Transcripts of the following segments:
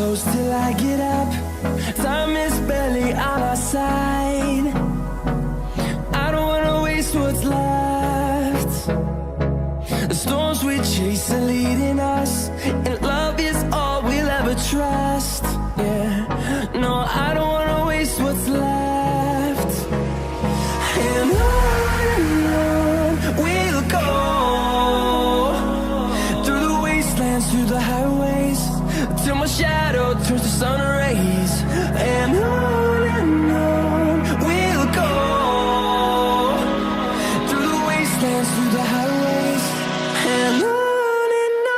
close till I get up. Time is barely on our side. I don't wanna waste what's left. The storms we chase are leading us, and love is all we'll ever trust. Yeah, no, I don't wanna waste what's left. And on we'll go, through the wastelands, through the highways, till my shadow turns to sun rays. And on we'll go, through the wastelands, through the highways, and on we'll go.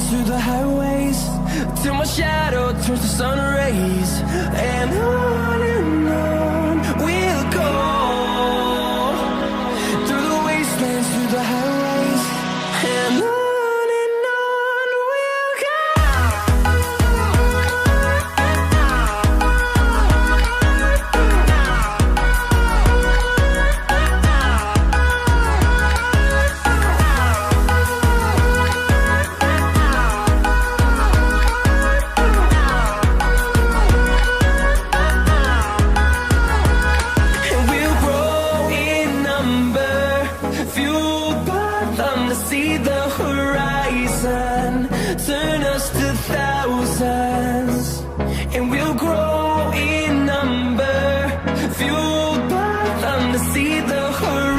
Through the highways, till my shadow turns to sun rays. And on we'll go, through the wastelands, through the highways, and on we'll go. See the horizon, turn us to thousands, and we'll grow in number, fueled by them to see the horizon.